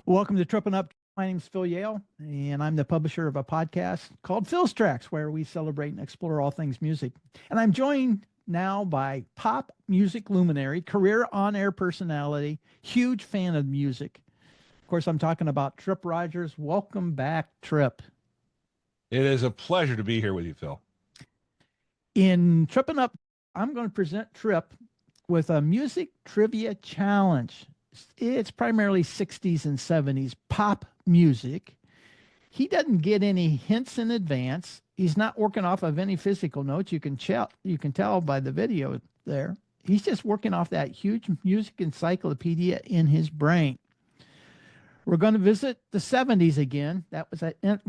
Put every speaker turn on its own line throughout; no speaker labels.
Welcome to Trippin Up. My name's Phil Yale, and I'm the publisher of a podcast called Phil's Tracks, where we celebrate and explore all things music. And I'm joined now by pop music luminary, career on-air personality, huge fan of music. Of course, I'm talking about Tripp Rogers. Welcome back, Tripp.
It is a pleasure to be here with you, Phil.
In Trippin Up, I'm going to present Tripp with a music trivia challenge. It's primarily 60s and 70s pop music. He doesn't get any hints in advance. He's not working off of any physical notes. You can tell by the video there. He's just working off that huge music encyclopedia in his brain. We're going to visit the 70s again. That was an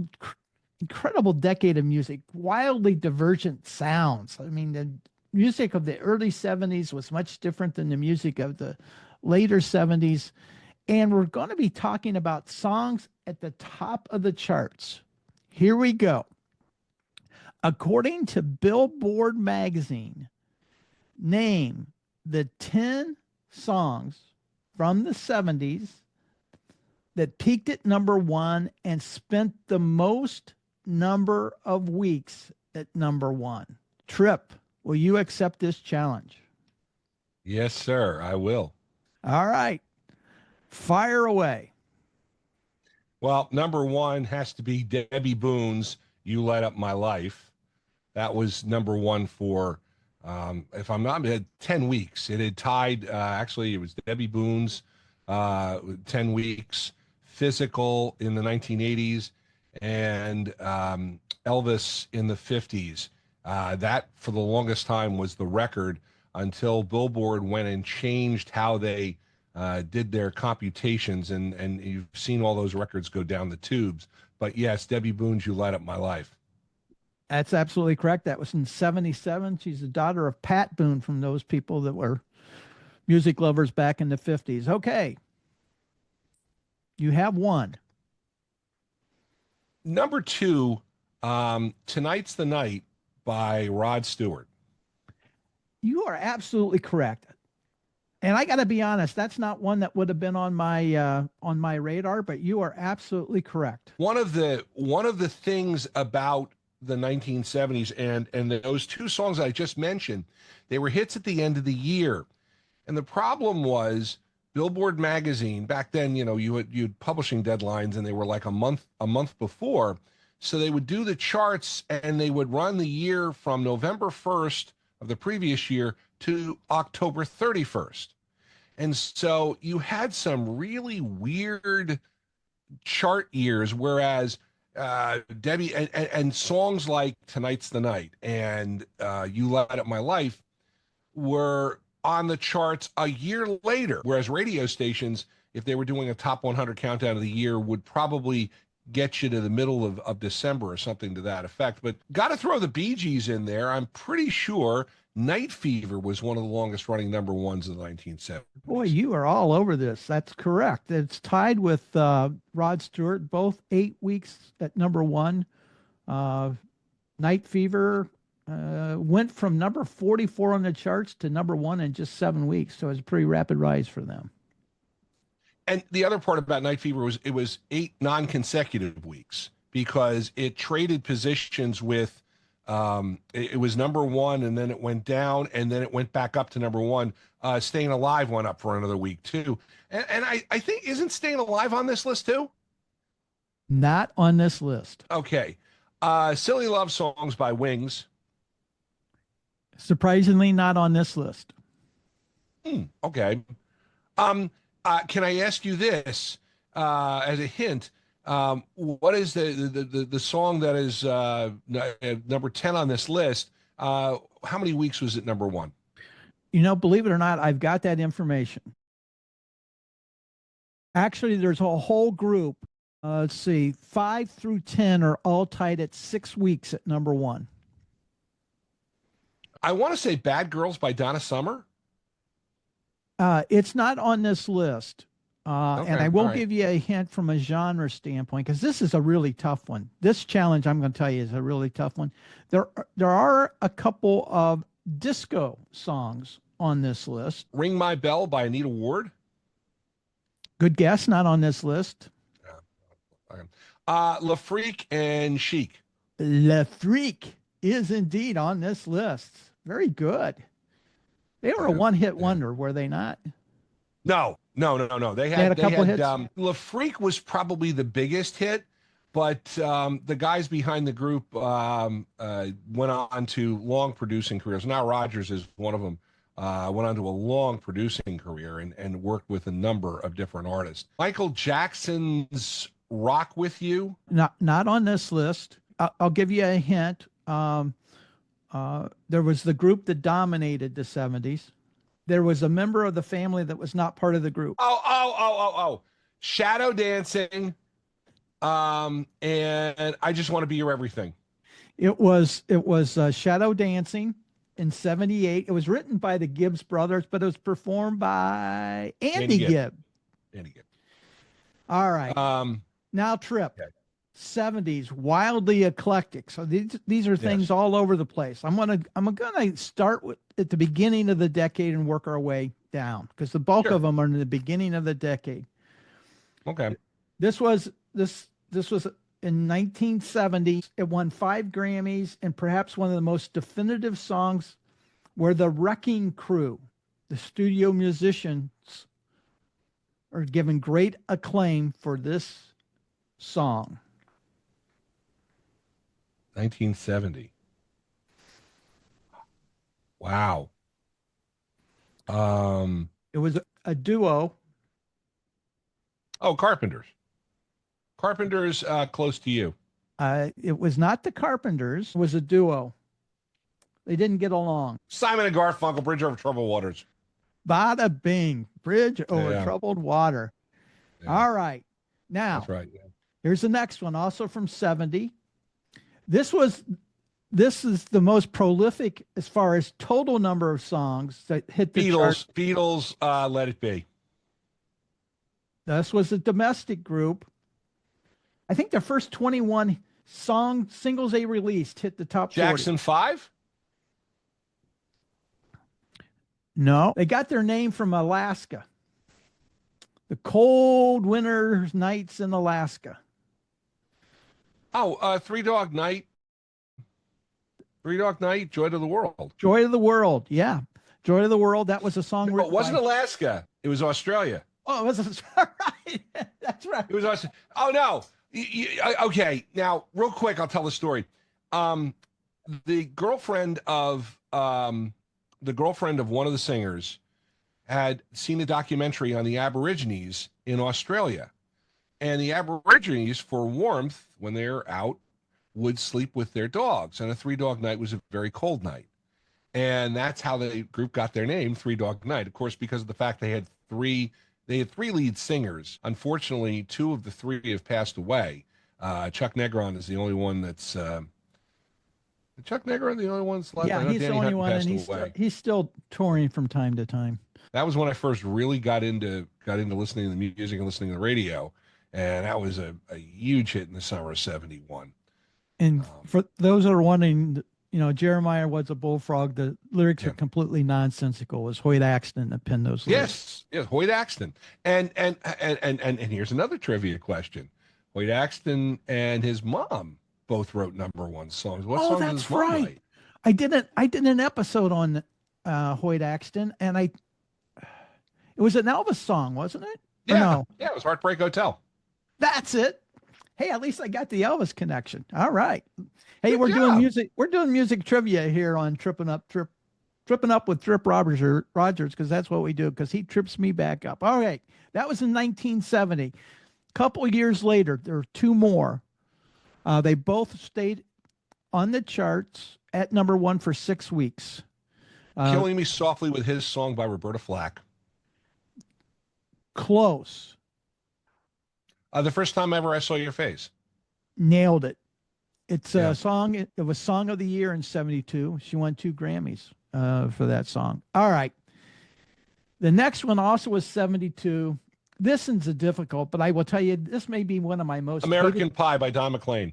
incredible decade of music, wildly divergent sounds. I mean, the music of the early 70s was much different than the music of the later 70s. And we're going to be talking about songs at the top of the charts. Here we go. According to Billboard magazine, name the 10 songs from the 70s that peaked at number one and spent the most number of weeks at number one. Tripp, will you accept this challenge?
Yes, sir, I will.
All right. Fire away.
Well, number one has to be Debby Boone's You Light Up My Life. That was number one for, if I'm not, 10 weeks. It had tied, actually, it was Debby Boone's 10 weeks, Physical in the 1980s, and Elvis in the 50s. That, for the longest time, was the record until Billboard went and changed how they did their computations, and you've seen all those records go down the tubes. But yes, Debby Boone's You Light Up My Life.
That's absolutely correct. That was in 77. She's the daughter of Pat Boone, from those people that were music lovers back in the 50s. Okay. You have one.
Number two, Tonight's the Night by Rod Stewart.
You are absolutely correct. And I got to be honest, that's not one that would have been on my radar, but you are absolutely correct.
One of the things about the 1970s and those two songs I just mentioned, they were hits at the end of the year. And the problem was Billboard magazine back then, you had publishing deadlines, and they were like a month before. So they would do the charts, and they would run the year from November 1st of the previous year to October 31st. And so you had some really weird chart years, whereas Debby and songs like Tonight's the Night and You Light Up My Life were on the charts a year later, whereas radio stations, if they were doing a top 100 countdown of the year, would probably get you to the middle of December or something to that effect. But got to throw the Bee Gees in there. I'm pretty sure Night Fever was one of the longest running number ones of the 1970s.
Boy, you are all over this. That's correct. It's tied with Rod Stewart, both 8 weeks at number one. Night Fever went from number 44 on the charts to number one in just 7 weeks. So it's a pretty rapid rise for them.
And the other part about Night Fever was it was 8 non-consecutive weeks, because it traded positions with, it was number one, and then it went down, and then it went back up to number one. Staying Alive went up for another week too. And I think, isn't Staying Alive on this list too?
Not on this list.
Okay. Silly Love Songs by Wings.
Surprisingly, not on this list.
Okay. Can I ask you this as a hint? What is the song that is number 10 on this list? How many weeks was it number one?
Believe it or not, I've got that information. Actually, there's a whole group. Let's see, 5 through 10 are all tied at 6 weeks at number one.
I want to say Bad Girls by Donna Summer.
It's not on this list.
Okay,
and I will give you a hint from a genre standpoint, because this is a really tough one. This challenge, I'm going to tell you, is a really tough one. There are a couple of disco songs on this list.
Ring My Bell by Anita Ward.
Good guess. Not on this list.
Okay. Le Freak and Chic.
Le Freak is indeed on this list. Very good. They were a one-hit wonder, were they not?
No. They
had a couple hits.
Le Freak was probably the biggest hit, but the guys behind the group went on to long producing careers. Now Rogers is one of them. Went on to a long producing career and worked with a number of different artists. Michael Jackson's "Rock with You."
Not on this list. I'll give you a hint. There was the group that dominated the 70s. There was a member of the family that was not part of the group.
Oh. Shadow Dancing. And I Just Want to Be Your Everything.
It was Shadow Dancing in 78. It was written by the Gibbs brothers, but it was performed by Andy Gibb.
Andy Gibb.
All right. Now Tripp. Okay. 70s, wildly eclectic. So these are things all over the place. I'm gonna start at the beginning of the decade and work our way down because the bulk of them are in the beginning of the decade.
Okay.
This was in 1970. It won 5 Grammys, and perhaps one of the most definitive songs where the Wrecking Crew, the studio musicians, are given great acclaim for this song.
1970. Wow.
It was a duo.
Oh, Carpenters. Carpenters, Close to You.
It was not the Carpenters. It was a duo. They didn't get along.
Simon and Garfunkel, Bridge Over Troubled Waters.
Bada bing, Bridge Over Troubled Water. Yeah. All right. Now,
that's right.
Here's the next one, also from 70. This is the most prolific as far as total number of songs that hit the chart.
Beatles, Let It Be.
This was a domestic group. I think their first 21 singles they released hit the top 40.
Jackson 5?
No, they got their name from Alaska. The cold winter nights in Alaska.
Oh, Three Dog Night. Three Dog Night, Joy to the World.
Joy to the World, yeah. Joy to the World, that was a song.
No, it wasn't Alaska. It was Australia.
Oh, it was right. That's right.
It was Australia. Oh, no. Okay, now, real quick, I'll tell the story. The girlfriend of one of the singers had seen a documentary on the Aborigines in Australia. And the Aborigines, for warmth, when they're out, would sleep with their dogs. And a Three Dog Night was a very cold night. And that's how the group got their name, Three Dog Night. Of course, because of the fact they had three lead singers. Unfortunately, 2 of the 3 have passed away. Chuck Negron is the only one that's Chuck Negron the only one that's left.
Yeah, he's the only one, and he's still touring from time to time.
That was when I first really got into listening to the music and listening to the radio, and that was a huge hit in the summer of '71.
And for those that are wondering, Jeremiah was a bullfrog. The lyrics are completely nonsensical. It was Hoyt Axton that penned those lyrics.
Yes, Hoyt Axton. And here's another trivia question: Hoyt Axton and his mom both wrote #1 songs. What song
that's
did his mom
right. write? I did an episode on Hoyt Axton, and it was an Elvis song, wasn't it?
Yeah, no? Yeah, it was Heartbreak Hotel.
That's it. Hey, at least I got the Elvis connection. All right. Hey, we're doing music. We're doing music trivia here on Trippin' Up with Tripp Rogers, because that's what we do, because he trips me back up. All right. That was in 1970. A couple of years later, there were 2 more. They both stayed on the charts at #1 for 6 weeks.
Killing Me Softly with his song by Roberta Flack.
Close.
The First Time Ever I Saw Your Face.
Nailed it. It's a song. It was Song of the Year in 72. She won 2 Grammys for that song. All right. The next one also was 72. This one's a difficult, but I will tell you, this may be one of my most
American Pie by Don McLean.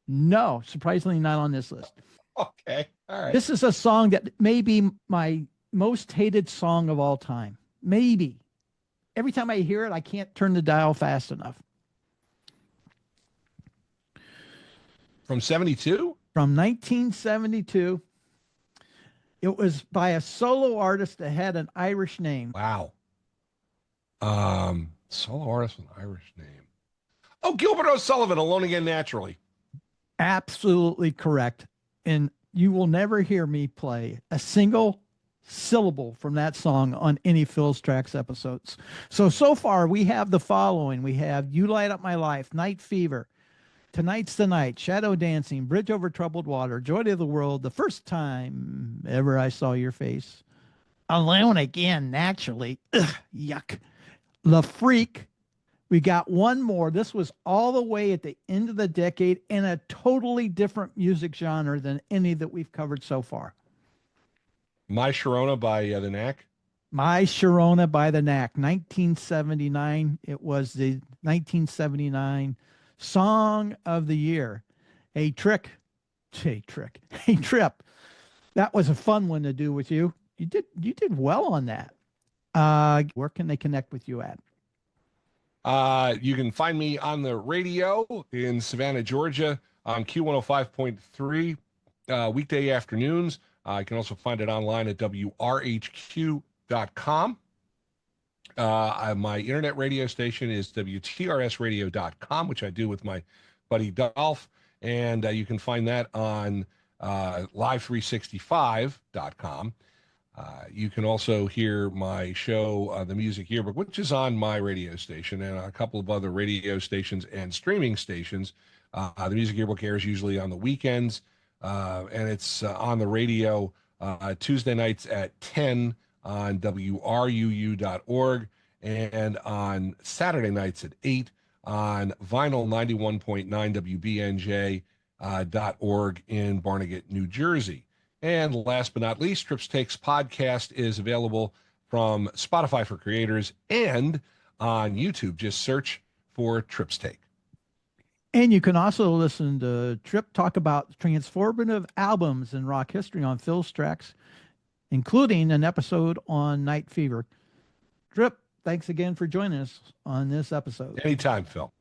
No, surprisingly not on this list.
Okay. All right.
This is a song that may be my most hated song of all time. Maybe. every time I hear it, I can't turn the dial fast enough.
From 72?
From 1972. It was by a solo artist that had an Irish name.
Wow. Solo artist with an Irish name. Oh, Gilbert O'Sullivan, Alone Again Naturally.
Absolutely correct. And you will never hear me play a single syllable from that song on any Phil's Tracks episodes. So far we have the following. We have You Light Up My Life, Night Fever, Tonight's the Night, Shadow Dancing, Bridge Over Troubled Water, Joy to the World, The First Time Ever I Saw Your Face, Alone Again Naturally, ugh, yuck, Le Freak. We got one more. This was all the way at the end of the decade in a totally different music genre than any that we've covered so far.
My Sharona by the Knack.
My Sharona by the Knack, 1979. It was the 1979 Song of the Year. Hey, Trip. That was a fun one to do with you. You did well on that. Where can they connect with you at?
You can find me on the radio in Savannah, Georgia on Q105.3 weekday afternoons. You can also find it online at WRHQ.com. My internet radio station is WTRSradio.com, which I do with my buddy Dolph. And you can find that on Live365.com. You can also hear my show, The Music Yearbook, which is on my radio station and a couple of other radio stations and streaming stations. The Music Yearbook airs usually on the weekends, and it's on the radio Tuesday nights at 10 on WRUU.org and on Saturday nights at 8 on vinyl 91.9 WBNJ.org in Barnegat, New Jersey. And last but not least, Trips Takes podcast is available from Spotify for Creators and on YouTube. Just search for Trips Take.
And you can also listen to Trip talk about transformative albums in rock history on Phil's Tracks, including an episode on Night Fever. Trip, thanks again for joining us on this episode.
Anytime, Phil.